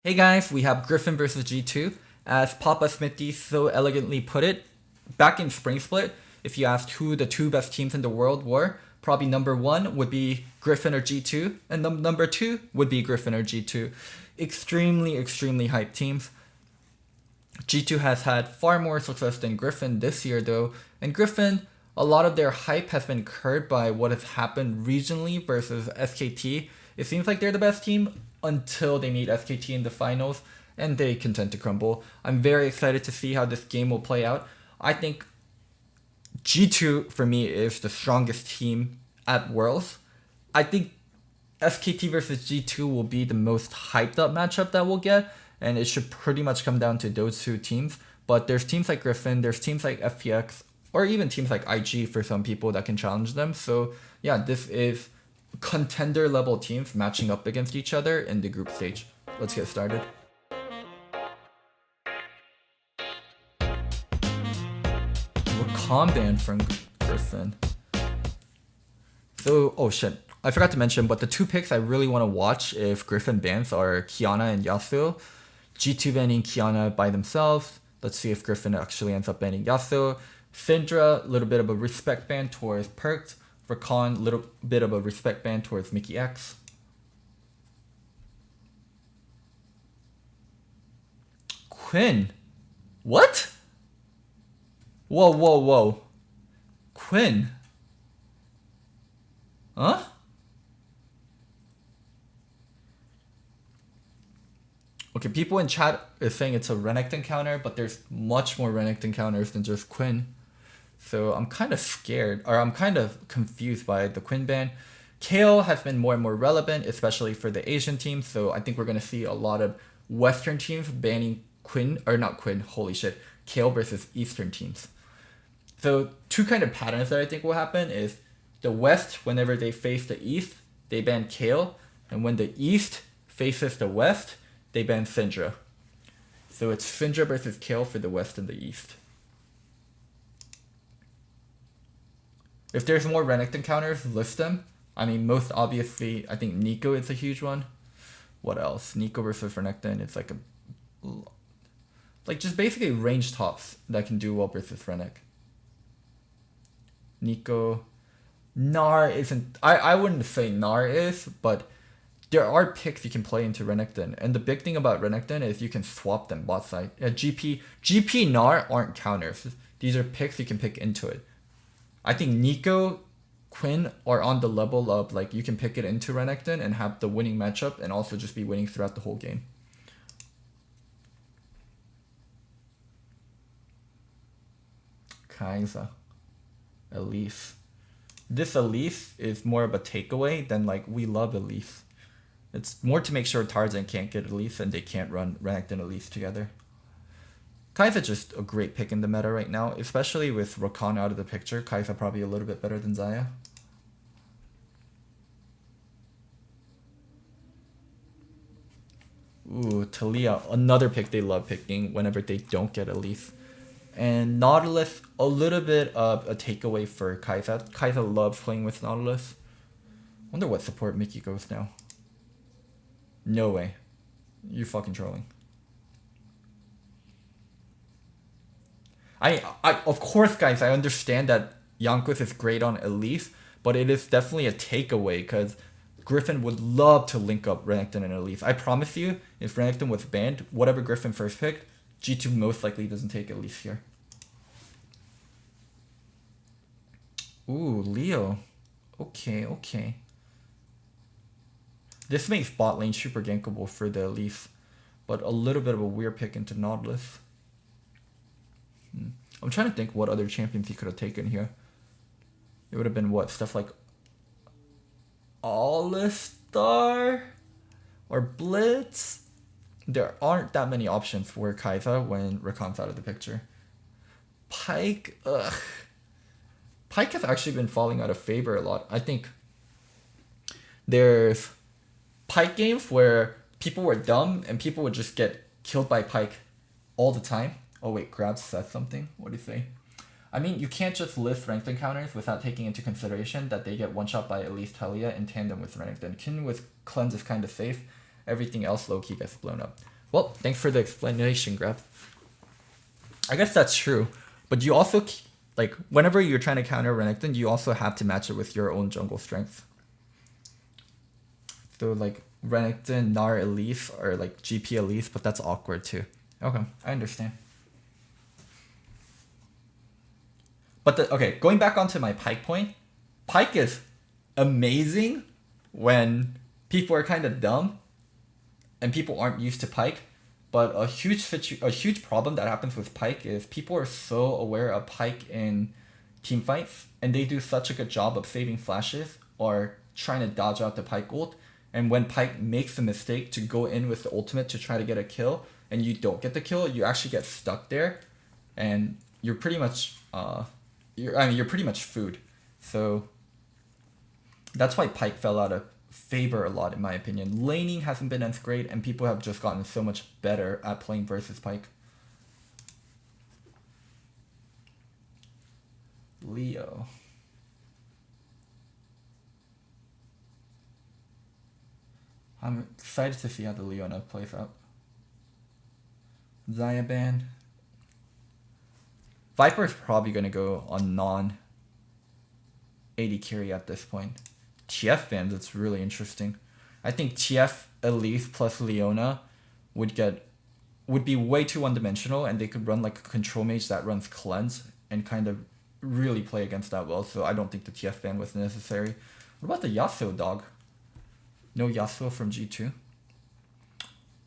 Hey guys, we have Griffin versus G2. As Papa Smithy so elegantly put it, back in Spring Split, if you asked who the two best teams in the world were, probably number one would be Griffin or G2, and number two would be Griffin or G2. Extremely hyped teams. G2 has had far more success than Griffin this year though, and Griffin, a lot of their hype has been curbed by what has happened regionally versus SKT. It seems like they're the best team until they meet SKT in the finals, and they can tend to crumble. I'm very excited to see how this game will play out. I think G2 for me is the strongest team at Worlds. I think SKT versus G2 will be the most hyped up matchup that we'll get, and it should pretty much come down to those two teams. But there's teams like Griffin, there's teams like FPX, or even teams like IG for some people that can challenge them. So yeah, this is contender level teams matching up against each other in the group stage. Let's get started. Rakan ban from Griffin. So, oh shit. I forgot to mention, but the two picks I really want to watch if Griffin bans are Kiana and Yasuo. G2 banning Kiana by themselves. Let's see if Griffin actually ends up banning Yasuo. Syndra, a little bit of a respect ban towards Perked. Rakan, a little bit of a respect ban towards Mickey X. Quinn. What? Whoa. Quinn. Huh? Okay, people in chat is saying it's a Renekton counter, but there's much more Renekton counters than just Quinn. So I'm kind of scared, or I'm kind of confused by the Quinn ban. Kale has been more and more relevant, especially for the Asian teams. So I think we're going to see a lot of Western teams banning Quinn, or not Quinn, holy shit, Kale versus Eastern teams. So two kind of patterns that I think will happen is the West, whenever they face the East, they ban Kale. And when the East faces the West, they ban Syndra. So it's Syndra versus Kale for the West and the East. If there's more Renekton counters, list them. I mean, most obviously, I think Nico is a huge one. What else? Nico versus Renekton. It's like just basically range tops that can do well versus Renek. Nico. Gnar isn't... I wouldn't say Gnar is, but there are picks you can play into Renekton. And the big thing about Renekton is you can swap them bot side. GP Gnar aren't counters. These are picks you can pick into it. I think Nico, Quinn are on the level of like you can pick it into Renekton and have the winning matchup and also just be winning throughout the whole game. Kai'Sa. Elise. This Elise is more of a takeaway than like we love Elise. It's more to make sure Tarzan can't get Elise and they can't run Renekton Elise together. Kai'Sa just a great pick in the meta right now, especially with Rakan out of the picture. Kai'Sa probably a little bit better than Xayah. Ooh, Talia, another pick they love picking whenever they don't get Elise. And Nautilus, a little bit of a takeaway for Kai'Sa. Kai'Sa loves playing with Nautilus. Wonder what support Mickey goes now. No way. You're fucking trolling. I of course, guys, I understand that Yonkos is great on Elise, but it is definitely a takeaway because Griffin would love to link up Renekton and Elise. I promise you, if Renekton was banned, whatever Griffin first picked, G2 most likely doesn't take Elise here. Ooh, Leo. Okay. This makes bot lane super gankable for the Elise, but a little bit of a weird pick into Nautilus. I'm trying to think what other champions he could have taken here. It would have been what? Stuff like Alistar or Blitz? There aren't that many options for Kai'Sa when Rakan's out of the picture. Pyke, ugh. Pyke has actually been falling out of favor a lot. I think there's Pyke games where people were dumb and people would just get killed by Pyke all the time. Oh wait, Grabs says something. What do you say? I mean, you can't just list Renekton counters without taking into consideration that they get one-shot by at least Talia in tandem with Renekton. Kin with Cleanse is kind of safe. Everything else low-key gets blown up. Well, thanks for the explanation, Grab. I guess that's true, but you also like whenever you're trying to counter Renekton, you also have to match it with your own jungle strength. So like Renekton, Gnar, Elise, or like GP Elise, but that's awkward too. Okay, I understand. But okay, going back onto my Pyke point, Pyke is amazing when people are kind of dumb and people aren't used to Pyke. But a huge problem that happens with Pyke is people are so aware of Pyke in team fights, and they do such a good job of saving flashes or trying to dodge out the Pyke ult. And when Pyke makes the mistake to go in with the ultimate to try to get a kill, and you don't get the kill, you actually get stuck there, and you're pretty much you're pretty much food. So that's why Pyke fell out of favor a lot in my opinion. Laning hasn't been as great, and people have just gotten so much better at playing versus Pyke. Leo. I'm excited to see how the Leona plays out. Xayah ban. Viper's probably gonna go on non AD carry at this point. TF bans, it's really interesting. I think TF Elise plus Leona would be way too one-dimensional, and they could run like a control mage that runs cleanse and kind of really play against that well. So I don't think the TF ban was necessary. What about the Yasuo dog? No Yasuo from G2.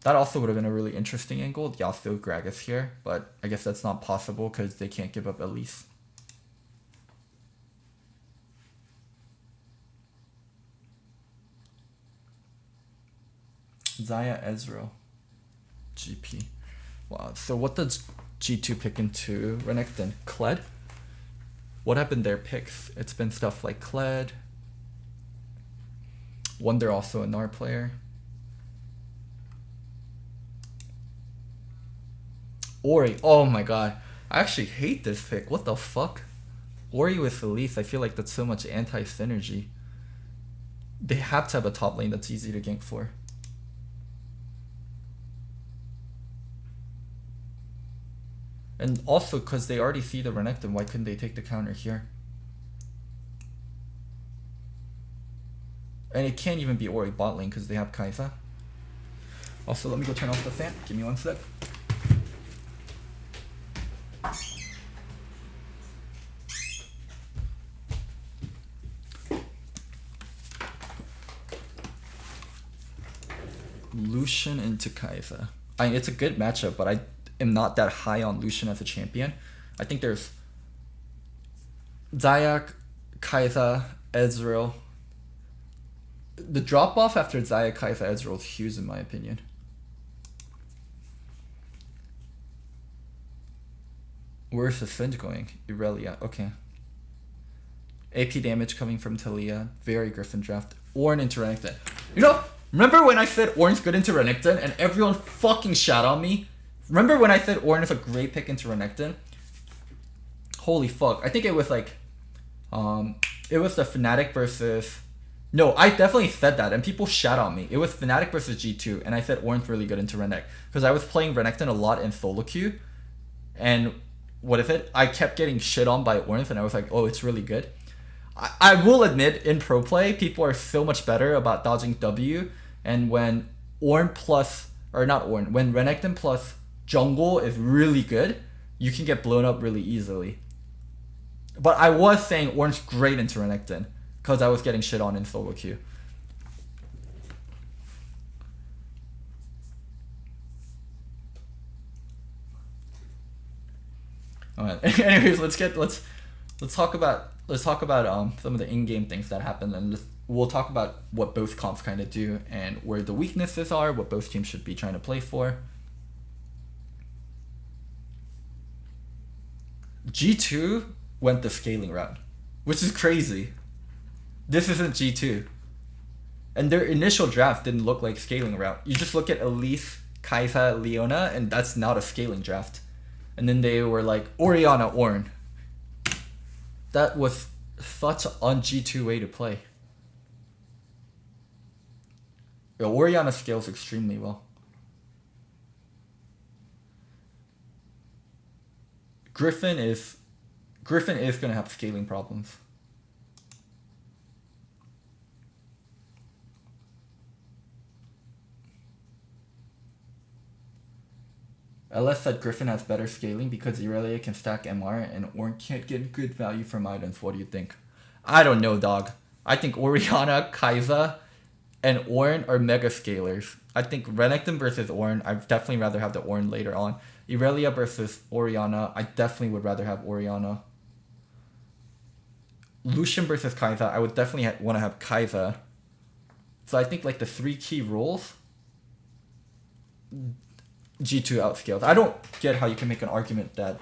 That also would have been a really interesting angle. Yasuo Gragas here, but I guess that's not possible because they can't give up Elise. Xayah Ezreal. GP. Wow, so what does G2 pick into Renekton? Kled? What happened their picks? It's been stuff like Kled. Wonder also a Gnar player. Ori. Oh my god. I actually hate this pick. What the fuck? Ori with Elise. I feel like that's so much anti-synergy. They have to have a top lane that's easy to gank for. And also, because they already see the Renekton, why couldn't they take the counter here? And it can't even be Ori bot lane because they have Kai'Sa. Also, let me go turn off the fan. Give me one sec. Lucian into Kai'Sa. I mean, it's a good matchup, but I am not that high on Lucian as a champion. I think there's Xayah, Kai'Sa, Ezreal. The drop off after Xayah, Kai'Sa, Ezreal is huge in my opinion. Where's the Sindh going? Irelia, okay. AP damage coming from Talia. Very Griffin draft. Ornn into Renekton. You know, remember when I said Ornn's good into Renekton and everyone fucking shat on me? Remember when I said Ornn is a great pick into Renekton? Holy fuck. I think it was like, it was the Fnatic versus... No, I definitely said that and people shat on me. It was Fnatic versus G2 and I said Ornn's really good into Renekton. Because I was playing Renekton a lot in solo queue. And what is it? I kept getting shit on by Ornn and I was like, oh, it's really good. I will admit, in pro play, people are so much better about dodging W. And when Ornn plus... Or not Ornn. When Renekton plus jungle is really good, you can get blown up really easily. But I was saying Ornn's great into Renekton because I was getting shit on in solo queue. Alright. Anyways, let's talk about some of the in-game things that happen, and we'll talk about what both comps kind of do and where the weaknesses are, what both teams should be trying to play for. G2 went the scaling route, which is crazy. This isn't G2. And their initial draft didn't look like scaling route. You just look at Elise, Kai'Sa, Leona, and that's not a scaling draft. And then they were like, Orianna, Ornn. That was such an un-G2 way to play. Orianna scales extremely well. Griffin is gonna have scaling problems. LS said Griffin has better scaling because Irelia can stack MR and Ornn can't get good value from items. What do you think? I don't know, dog. I think Orianna, Kai'Sa, and Ornn are mega scalers. I think Renekton versus Ornn, I'd definitely rather have the Ornn later on. Irelia versus Orianna, I definitely would rather have Orianna. Lucian versus Kai'Sa, I would definitely want to have Kai'Sa. So I think like the 3 key roles, G2 outscales. I don't get how you can make an argument that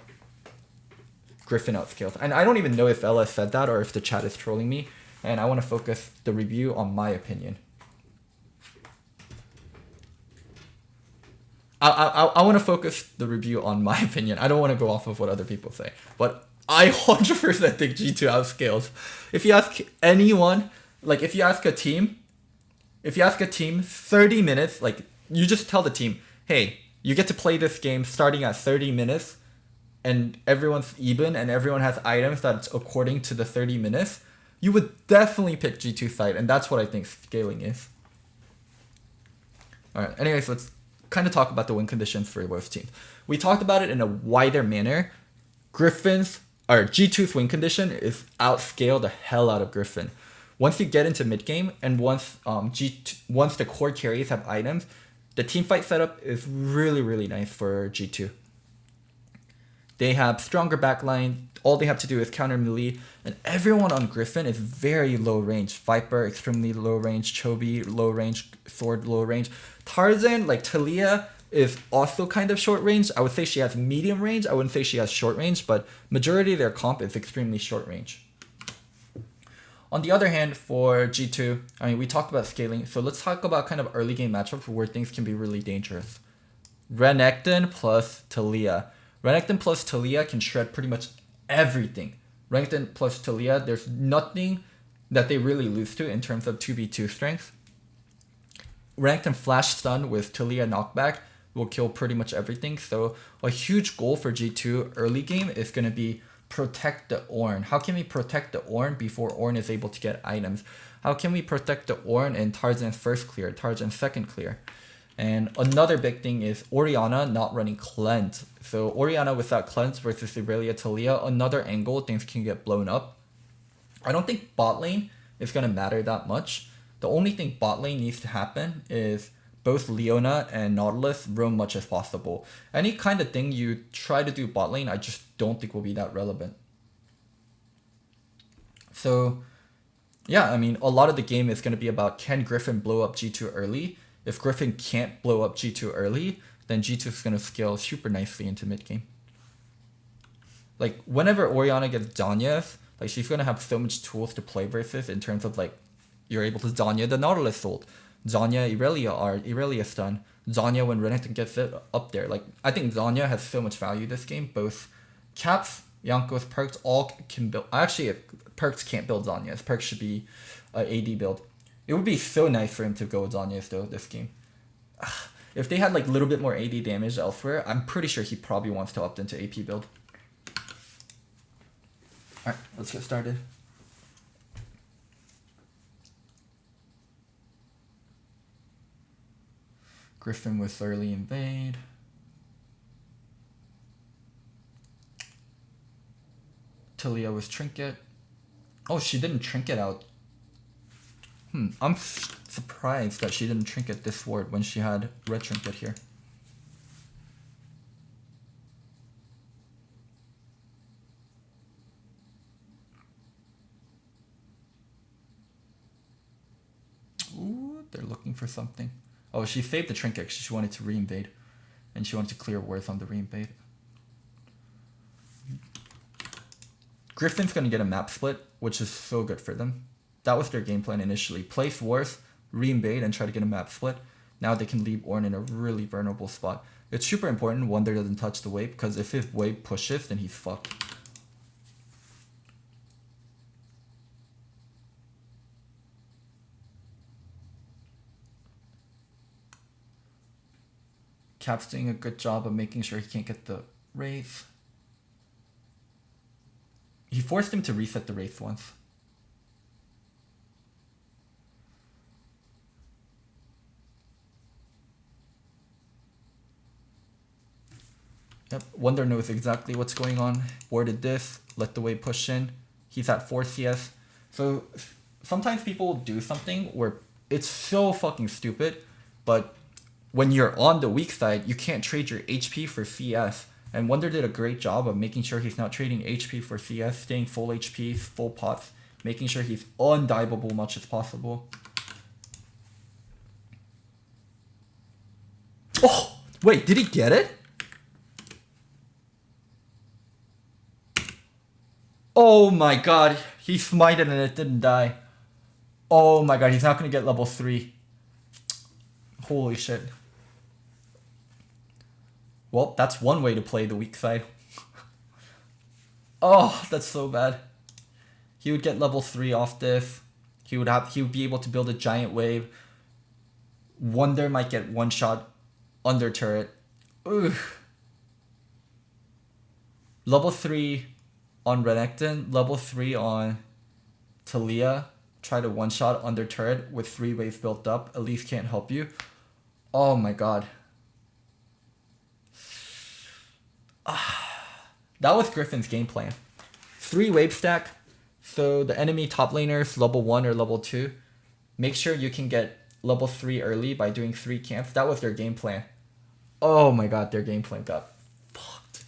Griffin outscales. And I don't even know if LS said that or if the chat is trolling me. And I want to focus the review on my opinion. I want to focus the review on my opinion. I don't want to go off of what other people say. But I 100% think G2 outscales. If you ask anyone, like if you ask a team 30 minutes, like you just tell the team, hey, you get to play this game starting at 30 minutes and everyone's even and everyone has items that's according to the 30 minutes, you would definitely pick G2 side, and that's what I think scaling is. Alright, anyways, let's kind of talk about the win conditions for both teams. We talked about it in a wider manner. G2's win condition is outscale the hell out of Griffin. Once you get into mid game and once the core carries have items, the team fight setup is really, really nice for G2. They have stronger backline. All they have to do is counter melee, and everyone on Griffin is very low range. Viper, extremely low range. Chobi, low range. Sword, low range. Tarzan, like Talia, is also kind of short range. I would say she has medium range. I wouldn't say she has short range, but majority of their comp is extremely short range. On the other hand, for G2, I mean, we talked about scaling, so let's talk about kind of early game matchups where things can be really dangerous. Renekton plus Talia. Renekton plus Talia can shred pretty much everything. Renekton plus Talia, there's nothing that they really lose to in terms of 2v2 strength. Renekton flash stun with Talia knockback will kill pretty much everything. So a huge goal for G2 early game is going to be protect the Ornn. How can we protect the Ornn before Ornn is able to get items? How can we protect the Ornn in Tarzan's first clear, Tarzan's second clear? And another big thing is Orianna not running cleanse. So Orianna without cleanse versus Irelia Talia, another angle, things can get blown up. I don't think bot lane is going to matter that much. The only thing bot lane needs to happen is both Leona and Nautilus roam much as possible. Any kind of thing you try to do bot lane, I just don't think will be that relevant. So yeah, I mean, a lot of the game is going to be about can Griffin blow up G2 early. If Griffin can't blow up G2 early, then G2 is going to scale super nicely into mid game. Like whenever Orianna gets Zhonya's, like she's going to have so much tools to play versus in terms of like you're able to Zhonya the Nautilus ult. Zhonya Irelia stun. Zhonya when Renekton gets it up there. Like I think Zhonya has so much value this game. Both Caps, Jankos, Perks all can build. Actually, if Perks can't build Zhonya's, Perks should be an AD build. It would be so nice for him to go with Zhonya's though this game. If they had like a little bit more AD damage elsewhere, I'm pretty sure he probably wants to opt into AP build. Alright, let's get started. Griffin with early invade. Talia was trinket. Oh, she didn't trinket out. I'm surprised that she didn't trinket this ward when she had red trinket here. Ooh, they're looking for something. Oh, she saved the trinket because she wanted to re-invade. And she wanted to clear wards on the re-invade. Griffin's going to get a map split, which is so good for them. That was their game plan initially. Place wards, re-invade, and try to get a map split. Now they can leave Ornn in a really vulnerable spot. It's super important Wonder doesn't touch the wave, because if his wave pushes, then he's fucked. Cap's doing a good job of making sure he can't get the Wraith. He forced him to reset the Wraith once. Yep, Wonder knows exactly what's going on. Warded this, let the wave push in. He's at 4 CS. So sometimes people do something where it's so fucking stupid, but when you're on the weak side, you can't trade your HP for CS. And Wonder did a great job of making sure he's not trading HP for CS, staying full HP, full pots, making sure he's undiveable much as possible. Oh, wait, did he get it? Oh my god, he smited and it didn't die. Oh my god, he's not going to get level 3. Holy shit. Well, that's one way to play the weak side. Oh, that's so bad. He would get level 3 off this. He would be able to build a giant wave. Wonder might get one shot under turret. Ugh. Level 3 on Renekton, level 3 on Talia. Try to one shot under turret with 3 waves built up. Elise can't help you. Oh my god. That was Griffin's game plan. 3 wave stack. So the enemy top laners level 1 or level 2. Make sure you can get level 3 early by doing 3 camps. That was their game plan. Oh my god, their game plan got fucked.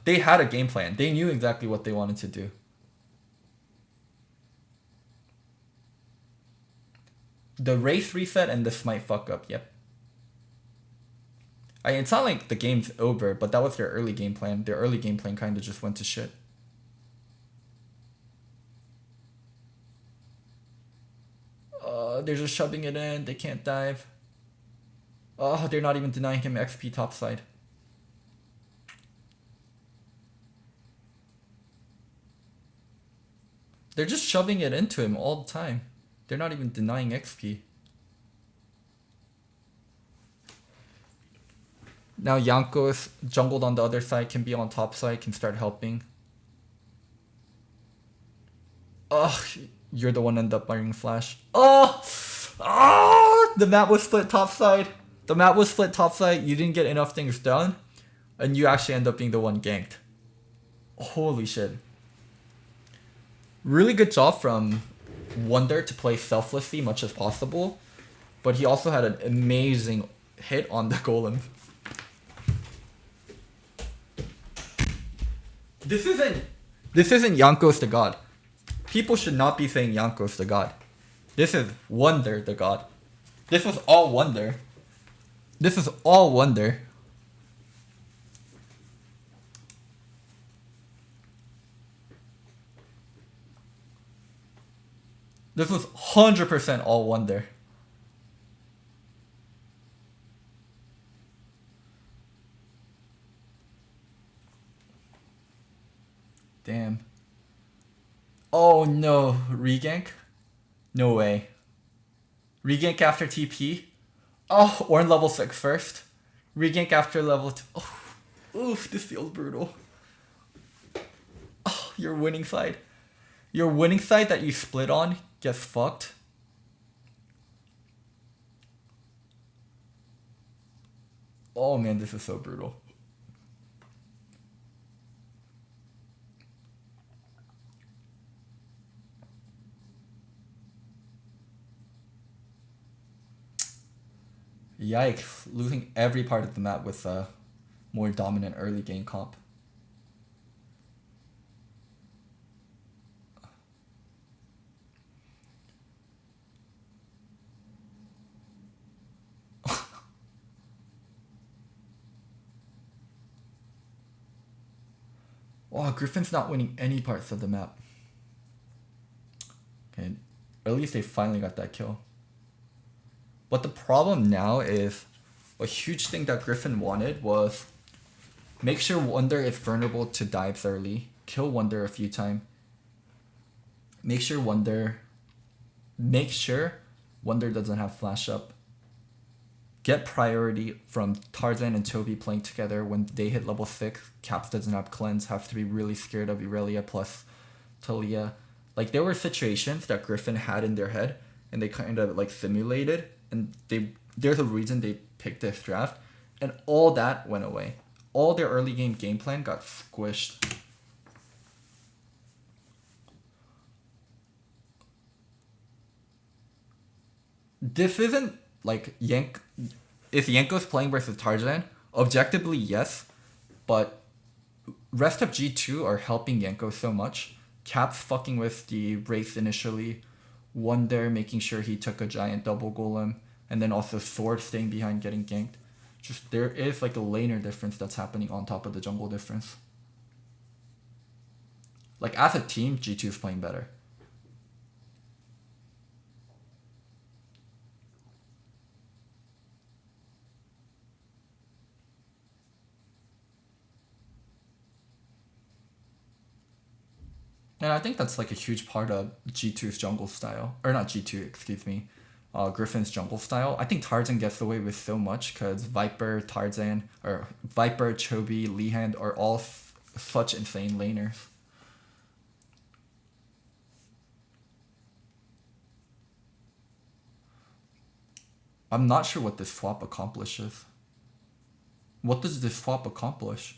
They had a game plan. They knew exactly what they wanted to do. The race reset and this might fuck up, yep. It's not like the game's over, but that was their early game plan. Their early game plan kind of just went to shit. They're just shoving it in. They can't dive. Oh, they're not even denying him XP topside. They're just shoving it into him all the time. They're not even denying XP. Now Jankos, jungled on the other side, can be on top side, can start helping. Ugh, you're the one end up firing flash. Oh! The map was split top side. The map was split top side. You didn't get enough things done. And you actually end up being the one ganked. Holy shit. Really good job from Wonder to play selflessly much as possible. But he also had an amazing hit on the golem. This isn't Jankos the God. People should not be saying Jankos the God. This is Wonder the God. This was all Wonder. This is all Wonder. This was 100% all Wonder. Damn. Oh no, regank? No way. Regank after TP? Oh, Ornn level 6 first. Regank after level 2. Oh, oof, this feels brutal. Oh, your winning side. Your winning side that you split on gets fucked. Oh man, this is so brutal. Yikes, losing every part of the map with a more dominant early game comp. Wow, Griffin's not winning any parts of the map. Okay, at least they finally got that kill. But the problem now is, a huge thing that Griffin wanted was make sure Wonder is vulnerable to dives early, kill Wonder a few times, make sure Wonder doesn't have flash up. get priority from Tarzan and Toby playing together. When they hit level 6, Caps doesn't have cleanse, have to be really scared of Irelia plus Talia. Like, there were situations that Griffin had in their head, and they kind of like simulated, and there's a reason they picked this draft, and all that went away. All their early game plan got squished. This isn't like If Yanko's playing versus Tarzan, objectively yes, but rest of G2 are helping Yanko so much. Caps fucking with the Wraith initially, Wonder making sure he took a giant double golem, and then also Sword staying behind getting ganked. Just there is like a laner difference that's happening on top of the jungle difference. Like, as a team, G2 is playing better. And I think that's like a huge part of G2's jungle style. Or not G2, excuse me. Griffin's jungle style. I think Tarzan gets away with so much because Viper, Tarzan, or Viper, Chobi, Leehand are all such insane laners. I'm not sure what this swap accomplishes. What does this swap accomplish?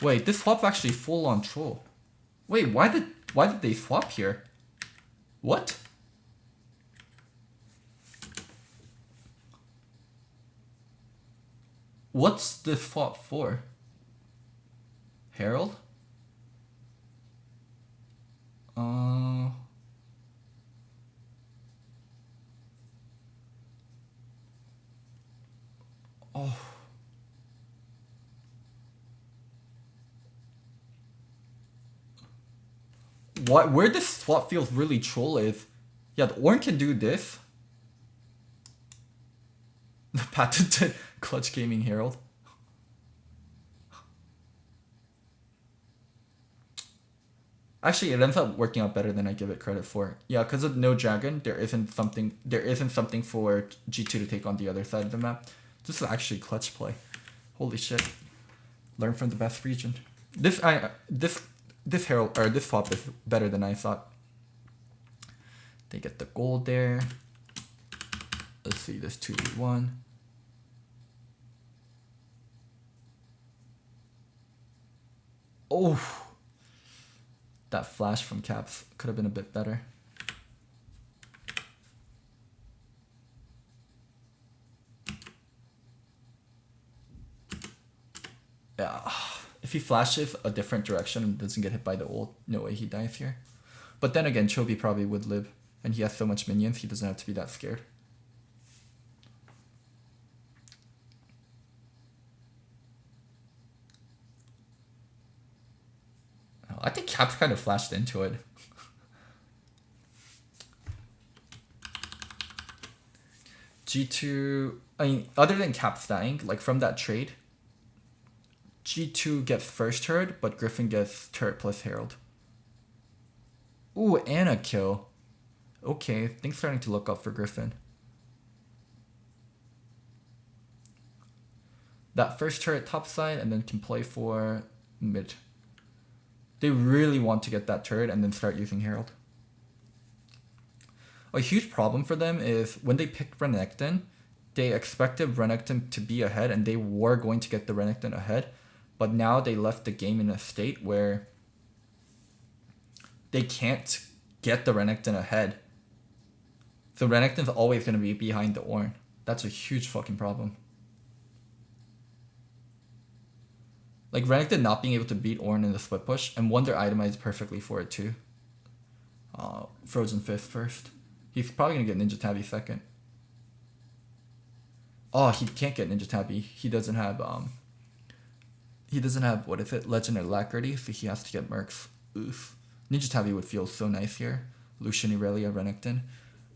Wait, this swap's actually full on troll. Wait, why did they swap here? What? What's this swap for? Herald? Oh. Where this swap feels really troll is, yeah, the Ornn can do this. The patented Clutch Gaming Herald. Actually, it ends up working out better than I give it credit for. Yeah, because of no dragon, there isn't something for G2 to take on the other side of the map. This is actually clutch play. Holy shit. Learn from the best region. This herald, or this swap is better than I thought. They get the gold there. Let's see, this 2v1. Oh, that flash from Caps could have been a bit better. Yeah, if he flashes a different direction and doesn't get hit by the ult, no way he dies here. But then again, Chobi probably would live, and he has so much minions, he doesn't have to be that scared. I think Caps kind of flashed into it. G2, I mean, other than Caps dying, like from that trade, G2 gets first turret, but Griffin gets turret plus Herald. Ooh, and a kill. Okay, things starting to look up for Griffin. That first turret top side, and then can play for mid. They really want to get that turret and then start using Herald. A huge problem for them is when they picked Renekton, they expected Renekton to be ahead, and they were going to get the Renekton ahead, but now they left the game in a state where they can't get the Renekton ahead. So Renekton's always going to be behind the Ornn. That's a huge fucking problem. Like, Renekton not being able to beat Ornn in the split push, and Wonder itemized perfectly for it too. Frozen Fist first. He's probably going to get Ninja Tabby second. Oh, he can't get Ninja Tabby. He doesn't have, what is it, Legend Alacrity, so he has to get Mercs. Oof. Ninja Tabby would feel so nice here. Lucian, Irelia, Renekton.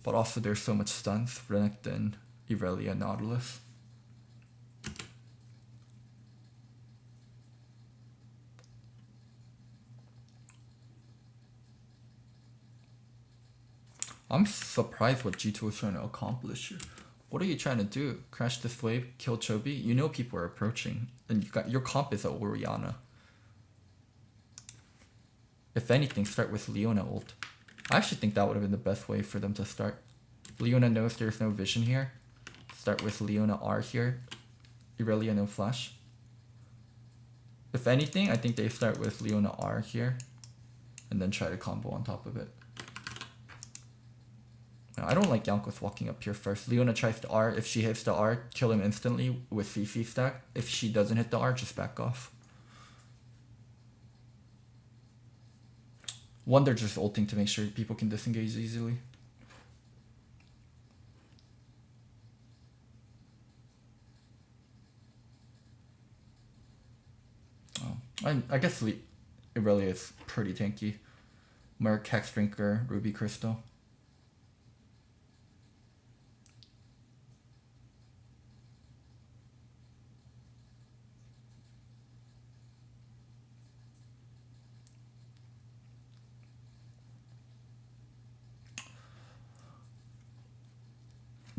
But also there's so much stuns. Renekton, Irelia, Nautilus. I'm surprised what G2 is trying to accomplish here. What are you trying to do? Crash this wave, kill Chobi? You know people are approaching, and you got your comp is at Oriana. If anything, start with Leona ult. I actually think that would have been the best way for them to start. Leona knows there's no vision here. Start with Leona R here. Irelia no flash. If anything, I think they start with Leona R here. And then try to combo on top of it. Now, I don't like Jankos walking up here first. Leona tries to R. If she hits the R, kill him instantly with CC stack. If she doesn't hit the R, just back off. One, they're just ulting to make sure people can disengage easily. Oh, I guess it really is pretty tanky. Merc, Hex Drinker, Ruby Crystal.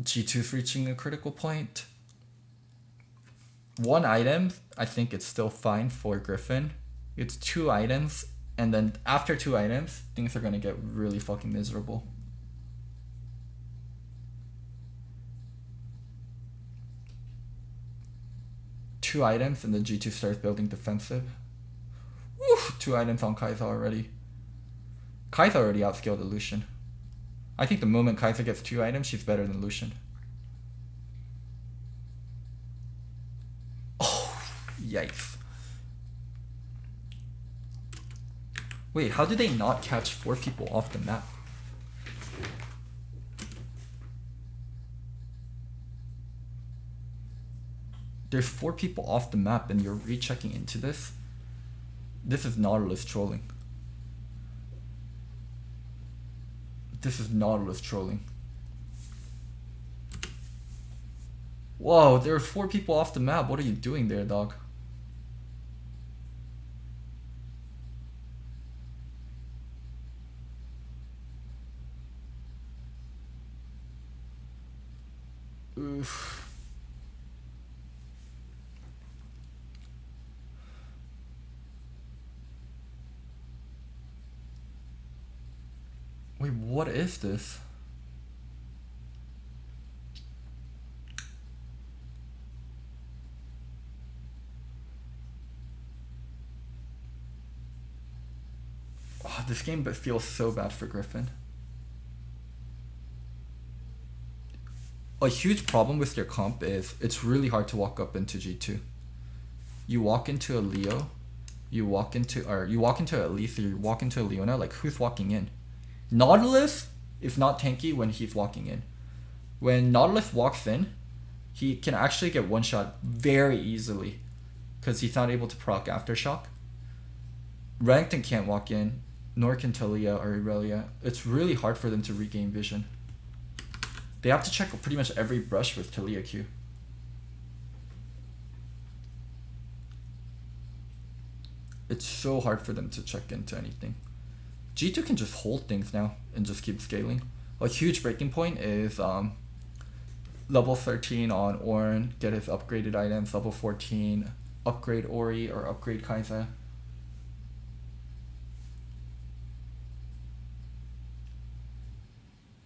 G2's reaching a critical point. One item, I think it's still fine for Griffin. It's 2 items, and then after 2 items, things are gonna get really fucking miserable. Two items, and then G2 starts building defensive. Woo! 2 items on Kai'Sa already. Kai'Sa already outscaled the Lucian. I think the moment Kai'Sa gets 2 items, she's better than Lucian. Oh, yikes. Wait, how did they not catch 4 people off the map? There's 4 people off the map and you're rechecking into this? This is Nautilus trolling. This is Nautilus trolling. Whoa, there are 4 people off the map. What are you doing there, dog? Oof. Wait, what is this? Oh, this game feels so bad for Griffin. A huge problem with their comp is it's really hard to walk up into G2. You walk into a Leo, you walk into Elise, or you walk into a Leona, like who's walking in? Nautilus is not tanky when he's walking in. When Nautilus walks in, he can actually get one shot very easily because he's not able to proc Aftershock. Renekton can't walk in, nor can Talia or Irelia. It's really hard for them to regain vision. They have to check pretty much every brush with Talia Q. It's so hard for them to check into anything. G2 can just hold things now and just keep scaling. A huge breaking point is level 13 on Ornn, get his upgraded items. Level 14, upgrade Ori or upgrade Kai'Sa.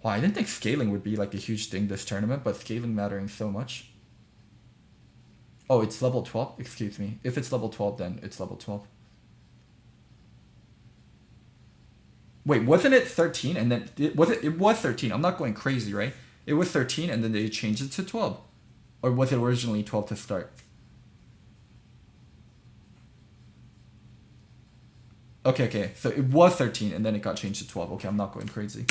Wow, I didn't think scaling would be like a huge thing this tournament, but scaling mattering so much. Oh, it's level 12? Excuse me. If it's level 12, then it's level 12. Wait, wasn't it 13 and then it was 13. I'm not going crazy, right? It was 13 and then they changed it to 12. Or was it originally 12 to start? Okay. So it was 13 and then it got changed to 12. Okay, I'm not going crazy.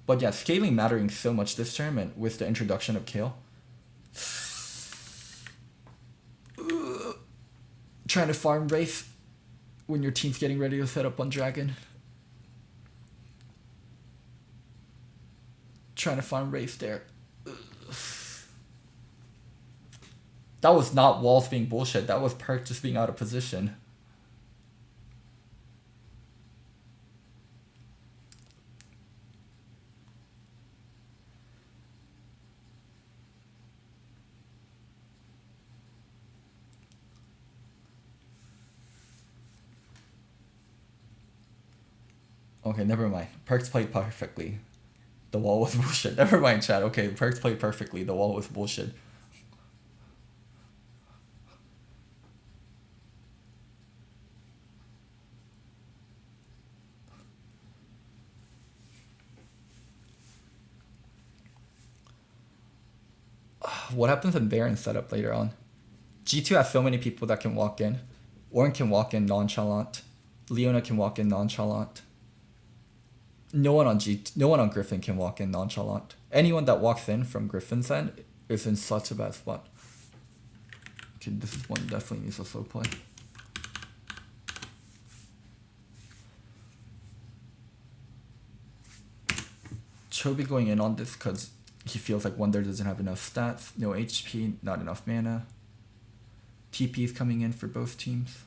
But yeah, scaling mattering so much this tournament with the introduction of Kale. Trying to farm Wraith when your team's getting ready to set up on Dragon. Trying to farm Wraith there. That was not walls being bullshit. That was Perk just being out of position. Okay, never mind. Perks played perfectly. The wall was bullshit. Never mind, chat. Okay, Perks played perfectly. The wall was bullshit. What happens in Baron setup later on? G2 has so many people that can walk in. Ornn can walk in nonchalant. Leona can walk in nonchalant. No one on Griffin can walk in nonchalant. Anyone that walks in from Griffin's end is in such a bad spot. Okay, this is one definitely needs a slow play. Chobi going in on this because he feels like Wonder doesn't have enough stats, no HP, not enough mana. TP is coming in for both teams.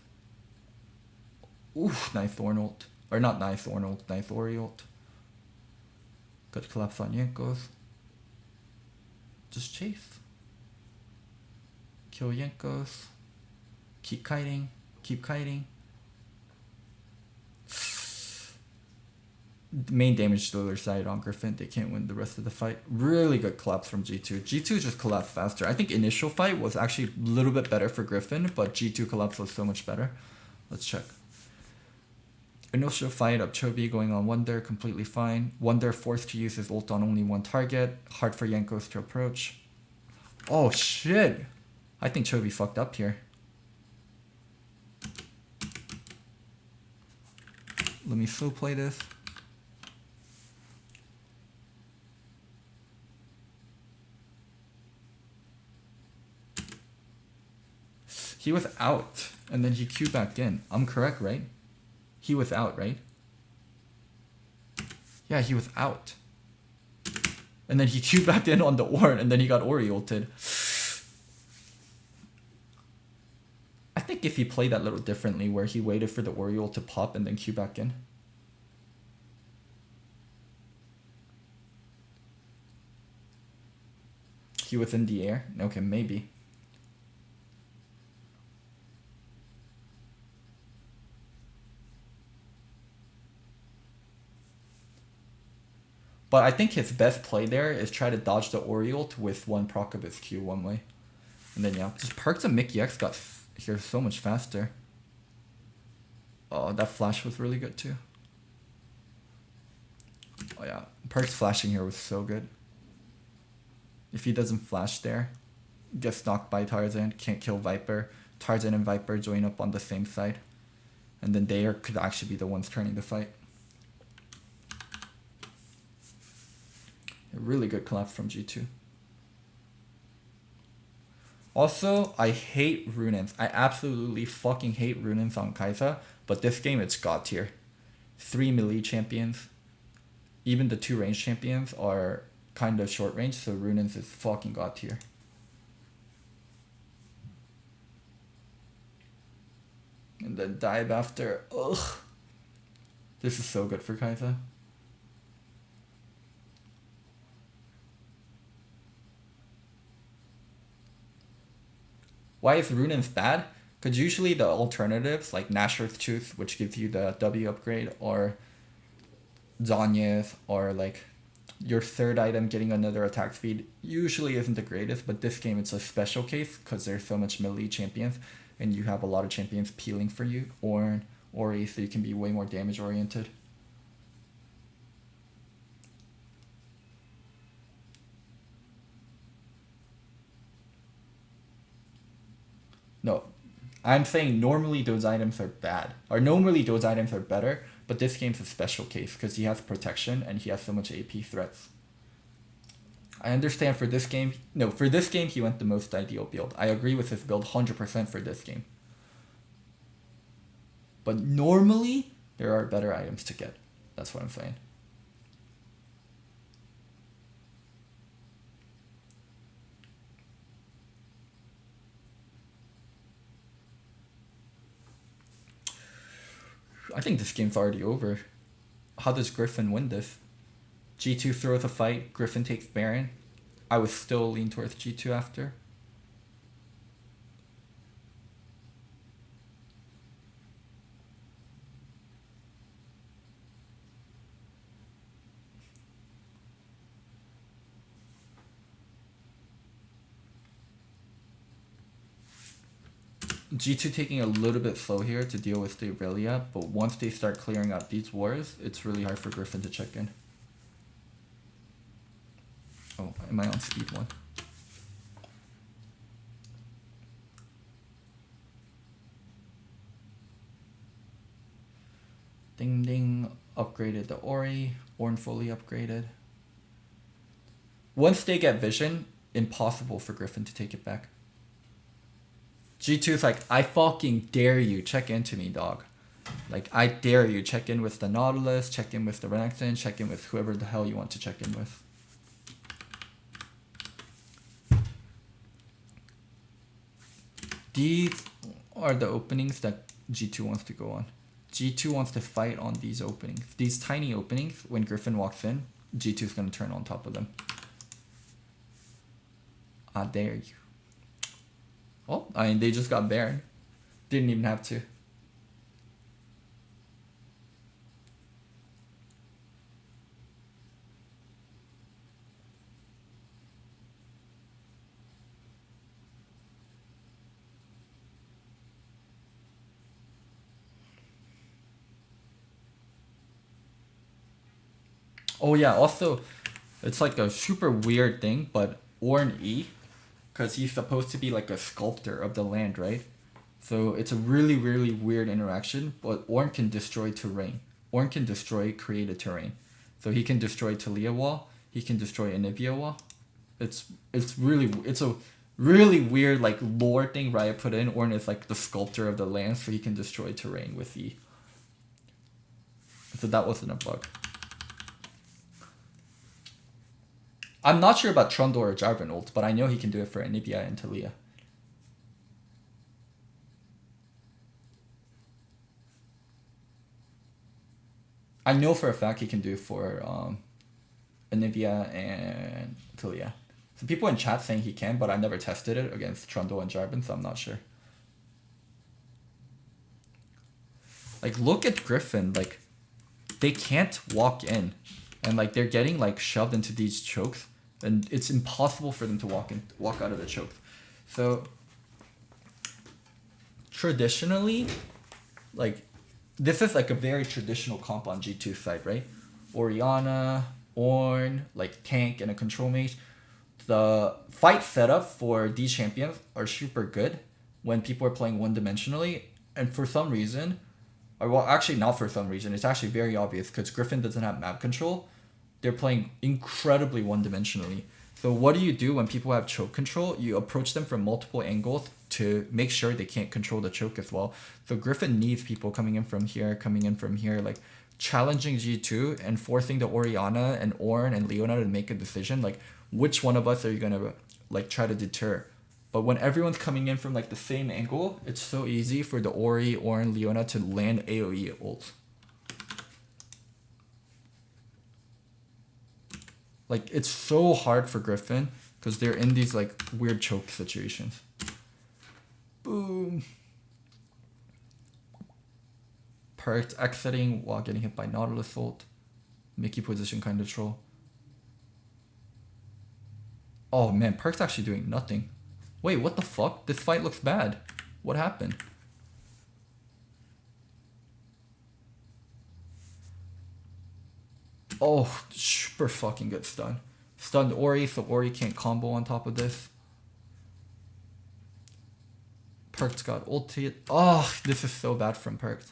Oof, nice Ornn ult. Or not nice Ornn ult, nice Ori ult. Good collapse on Jankos. Just chase. Kill Jankos. Keep kiting. Keep kiting. Main damage dealer side on Griffin. They can't win the rest of the fight. Really good collapse from G2. G2 just collapsed faster. I think initial fight was actually a little bit better for Griffin, but G2 collapse was so much better. Let's check. Initial fight up Chobi going on Wonder, completely fine. Wonder forced to use his ult on only one target. Hard for Jankos to approach. Oh shit! I think Chobi fucked up here. Let me slow play this. He was out, and then he queued back in. I'm correct, right? He was out, right? Yeah, he was out. And then he queued back in on the Ornn, and then he got Ori ulted. I think if he played that a little differently, where he waited for the Ori ult to pop and then queue back in. He was in the air? Okay, maybe. But I think his best play there is try to dodge the Ori ult with one proc of his Q one way. And then yeah, just Perks and Mickey X got here so much faster. Oh, that flash was really good too. Oh yeah, Perks flashing here was so good. If he doesn't flash there, gets knocked by Tarzan, can't kill Viper. Tarzan and Viper join up on the same side. And then they could actually be the ones turning the fight. A really good collapse from G2. Also, I hate Runins. I absolutely fucking hate Runins on Kai'Sa, but this game it's god tier. 3 melee champions. Even the 2 range champions are kind of short range, so Runins is fucking god tier. And then dive after. Ugh. This is so good for Kai'Sa. Why is Runins bad? Because usually the alternatives, like Nashor's Tooth, which gives you the W upgrade, or Zanya's, or like your third item getting another attack speed, usually isn't the greatest, but this game it's a special case because there's so much melee champions, and you have a lot of champions peeling for you, or Ori, so you can be way more damage oriented. No, I'm saying normally those items are bad. Or normally those items are better, but this game's a special case because he has protection and he has so much AP threats. I understand for this game, no, for this game he went the most ideal build. I agree with his build 100% for this game. But normally, there are better items to get. That's what I'm saying. I think this game's already over. How does Griffin win this? G2 throws a fight, Griffin takes Baron. I would still lean towards G2 after. G2 taking a little bit slow here to deal with the Aurelia, but once they start clearing out these wars, it's really hard for Griffin to check in. Oh, am I on speed 1? Ding ding, upgraded the Ori, Ornn fully upgraded. Once they get vision, impossible for Griffin to take it back. G2's like, I fucking dare you, check into me, dog. Like, I dare you, check in with the Nautilus, check in with the Renekton, check in with whoever the hell you want to check in with. These are the openings that G2 wants to go on. G2 wants to fight on these openings. These tiny openings, when Griffin walks in, G2's going to turn on top of them. I dare you. Oh, I mean, they just got Baron. Didn't even have to. Oh yeah, also, it's like a super weird thing, but Ornn E, because he's supposed to be like a sculptor of the land, right? So it's a really, really weird interaction, but Ornn can destroy terrain. Ornn can destroy created terrain. So he can destroy Talia wall, he can destroy Anivia wall. It's a really weird like lore thing Riot put in. Ornn is like the sculptor of the land, so he can destroy terrain with E. So that wasn't a bug. I'm not sure about Trundle or Jarvan ult, but I know he can do it for Anivia and Talia. I know for a fact he can do it for Anivia and Talia. So people in chat saying he can, but I never tested it against Trundle and Jarvan, so I'm not sure. Like, look at Griffin. Like, they can't walk in. And like they're getting like shoved into these chokes. And it's impossible for them to walk out of the choke. So traditionally, like this is like a very traditional comp on G2 side, right? Orianna, Ornn, like tank and a control mage. The fight setup for these champions are super good when people are playing one-dimensionally, and for some reason, or well actually not for some reason, it's actually very obvious because Griffin doesn't have map control. They're playing incredibly one-dimensionally. So what do you do when people have choke control? You approach them from multiple angles to make sure they can't control the choke as well. So Griffin needs people coming in from here, like challenging G2 and forcing the Orianna and Ornn and Leona to make a decision. Like, which one of us are you gonna like try to deter? But when everyone's coming in from like the same angle, it's so easy for the Ori, Ornn, Leona to land AoE ults. Like, it's so hard for Griffin because they're in these like weird choke situations. Boom. Perked exiting while getting hit by Nautilus ult. Mickey position kind of troll. Oh man, Perk's actually doing nothing. Wait, what the fuck? This fight looks bad. What happened? Oh, super fucking good stun. Stunned Ori, so Ori can't combo on top of this. Perk's got ulti. Oh, this is so bad from Perk's.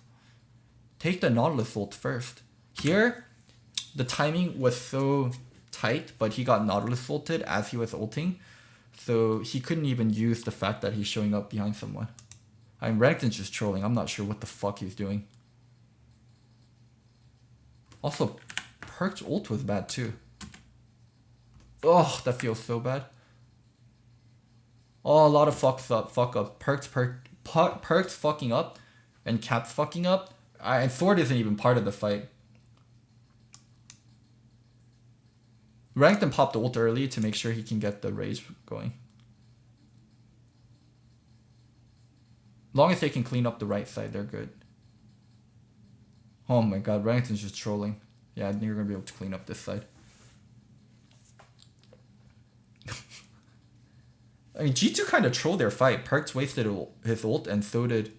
Take the Nautilus ult first. Here, the timing was so tight, but he got Nautilus ulted as he was ulting. So he couldn't even use the fact that he's showing up behind someone. I mean, Renekton's just trolling. I'm not sure what the fuck he's doing. Also, Perk's ult was bad too. Oh, that feels so bad. Oh, a lot of fuck up. Perk's fucking up, and Cap's fucking up, And Sword isn't even part of the fight. Renekton popped ult early to make sure he can get the rage going. Long as they can clean up the right side, they're good. Oh my god, Renekton's just trolling. Yeah, I think you're gonna be able to clean up this side. I mean, G2 kind of trolled their fight. Perks wasted his ult and so did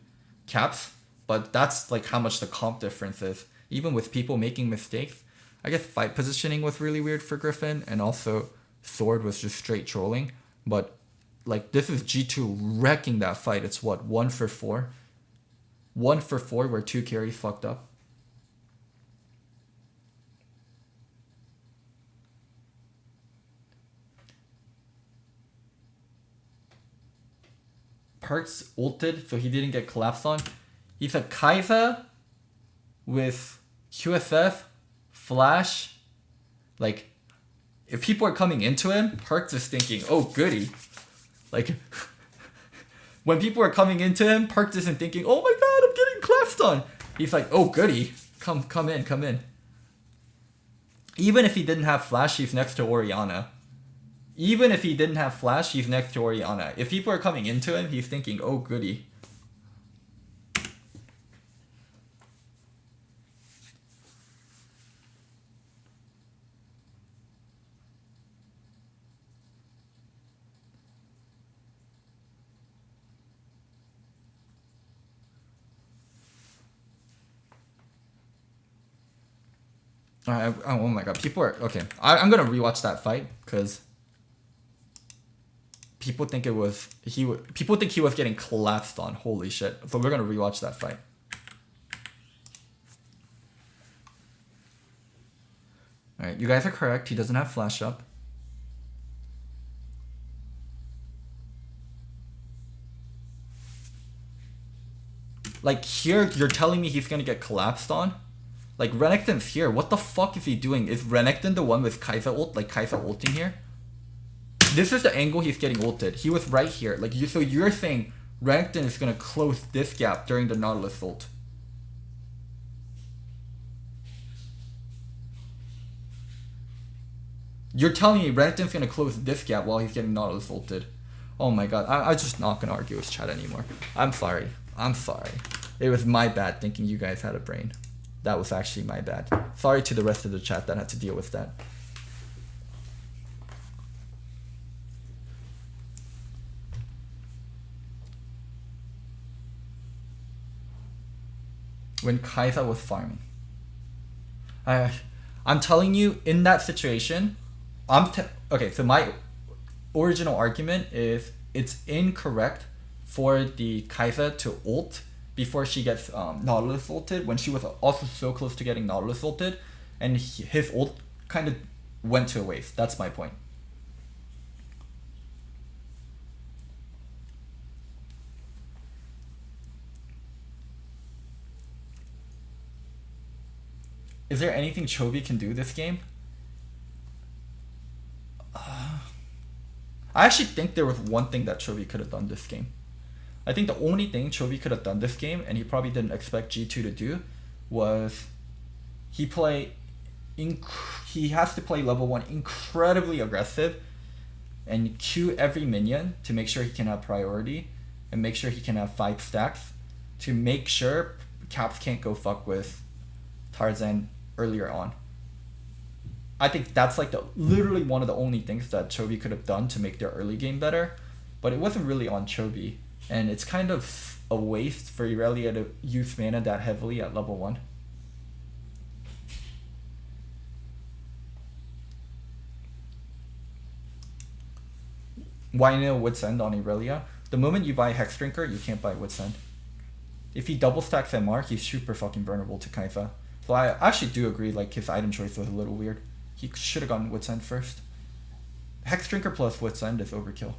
Caps. But that's like how much the comp difference is. Even with people making mistakes. I guess fight positioning was really weird for Griffin. And also Sword was just straight trolling. But like this is G2 wrecking that fight. It's what? 1 for 4? 1 for 4 where 2 carries fucked up. Perks ulted, so he didn't get collapsed on. He's a Kai'Sa with QSF, Flash. Like, if people are coming into him, Perks is thinking, oh, goody. Like, when people are coming into him, Perks isn't thinking, oh my god, I'm getting collapsed on. He's like, oh, goody. Come in. Even if he didn't have Flash, he's next to Orianna. Even if he didn't have Flash, he's next to Orianna. If people are coming into him, he's thinking, oh, goody. Oh my god, people are... Okay, I'm gonna rewatch that fight, because... People think it was... People think he was getting collapsed on. Holy shit. So we're gonna rewatch that fight. Alright, you guys are correct. He doesn't have flash up. Like, here, you're telling me he's gonna get collapsed on? Like, Renekton's here. What the fuck is he doing? Is Renekton the one with Kai'Sa ult? Like, Kai'Sa ulting here? This is the angle he's getting ulted. He was right here. Like, so you're saying Renekton is gonna close this gap during the Nautilus ult. You're telling me Renekton's gonna close this gap while he's getting Nautilus ulted. Oh my god, I'm just not gonna argue with chat anymore. I'm sorry. It was my bad thinking you guys had a brain. That was actually my bad. Sorry to the rest of the chat that had to deal with that. When Kai'Sa was farming. I'm telling you, in that situation, okay, so my original argument is it's incorrect for the Kai'Sa to ult before she gets Nautilus ulted, when she was also so close to getting Nautilus ulted, and his ult kind of went to a waste. That's my point. Is there anything Chovy can do this game? I actually think there was one thing that Chovy could have done this game. I think the only thing Chovy could have done this game, and he probably didn't expect G2 to do, was he has to play level 1 incredibly aggressive and queue every minion to make sure he can have priority and make sure he can have 5 stacks to make sure Caps can't go fuck with Tarzan earlier on. I think that's like literally one of the only things that Chovy could have done to make their early game better, but it wasn't really on Chovy, and it's kind of a waste for Irelia to use mana that heavily at level 1. Why no Wits End on Irelia? The moment you buy Hex Drinker, you can't buy Wits End. If he double stacks MR, he's super fucking vulnerable to Kai'Sa. So I actually do agree, like, his item choice was a little weird. He should have gone Wits End first. Hex Drinker plus Wits End is overkill.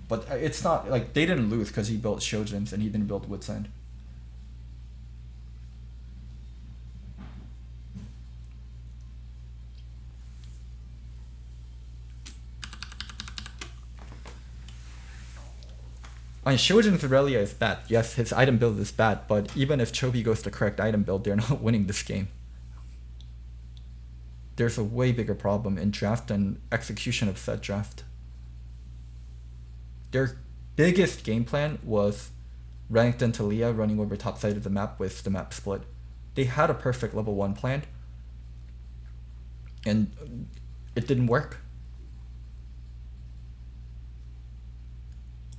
But it's not, like, they didn't lose because he built Shojins and he didn't build Wits End. I mean, Shojin's Aurelia is bad. Yes, his item build is bad, but even if Chovy goes the correct item build, they're not winning this game. There's a way bigger problem in draft and execution of said draft. Their biggest game plan was Renekton Talia running over top side of the map with the map split. They had a perfect level 1 plan, and it didn't work.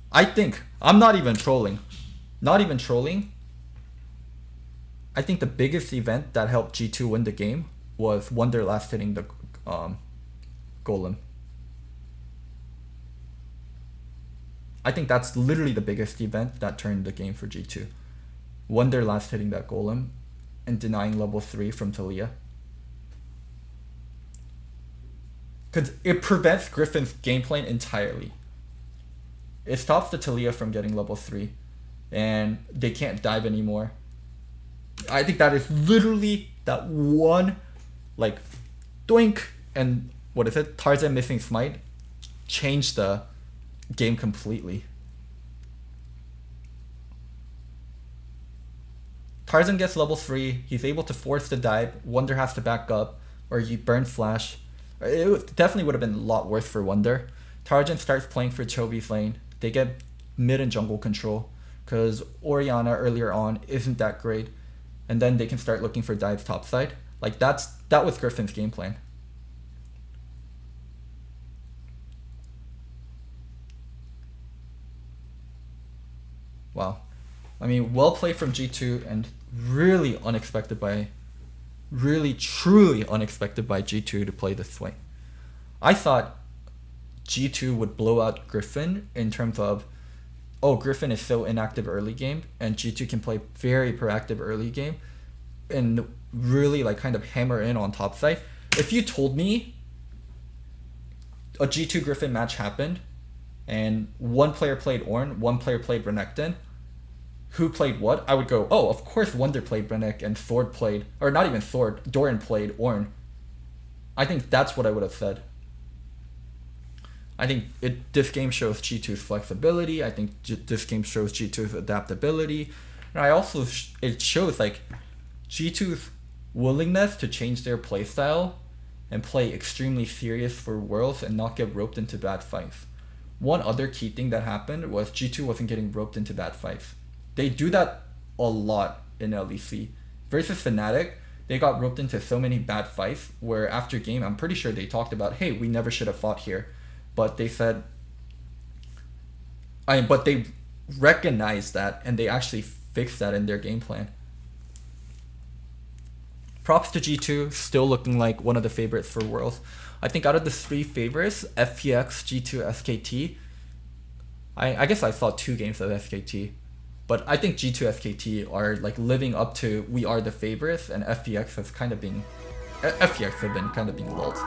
I think, I'm not even trolling. Not even trolling. I think the biggest event that helped G2 win the game was Wonder last hitting the Golem. I think that's literally the biggest event that turned the game for G2. Wonder last hitting that Golem and denying level 3 from Talia. Because it prevents Griffin's game plan entirely. It stops the Talia from getting level 3, and they can't dive anymore. I think that is literally that one, like, doink, and what is it? Tarzan missing smite changed the game completely. Tarzan gets level 3, he's able to force the dive, Wonder has to back up, or you burn flash. It definitely would have been a lot worse for Wonder. Tarzan starts playing for Chovy's lane. They get mid and jungle control because Orianna earlier on isn't that great, and then they can start looking for dives topside. Like that was Griffin's game plan. Wow. I mean, well played from G2 and really truly unexpected by G2 to play this way. I thought G2 would blow out Griffin in terms of, oh, Griffin is so inactive early game, and G2 can play very proactive early game and really like kind of hammer in on top side. If you told me a G2 Griffin match happened and one player played Ornn, one player played Renekton, who played what, I would go, oh, of course Wonder played Renekton and Sword played, or not even Sword, Doran played Ornn. I think that's what I would have said. I think this game shows G2's flexibility. I think this game shows G2's adaptability. And I also, it shows like G2's willingness to change their playstyle and play extremely serious for Worlds and not get roped into bad fights. One other key thing that happened was G2 wasn't getting roped into bad fights. They do that a lot in LEC. Versus Fnatic, they got roped into so many bad fights where after game, I'm pretty sure they talked about, hey, we never should have fought here. But they said, but they recognized that and they actually fixed that in their game plan. Props to G2, still looking like one of the favorites for Worlds. I think out of the 3 favorites, FPX, G2, SKT, I guess I saw 2 games of SKT, but I think G2, SKT are like living up to we are the favorites, and FPX have been kind of being lulled.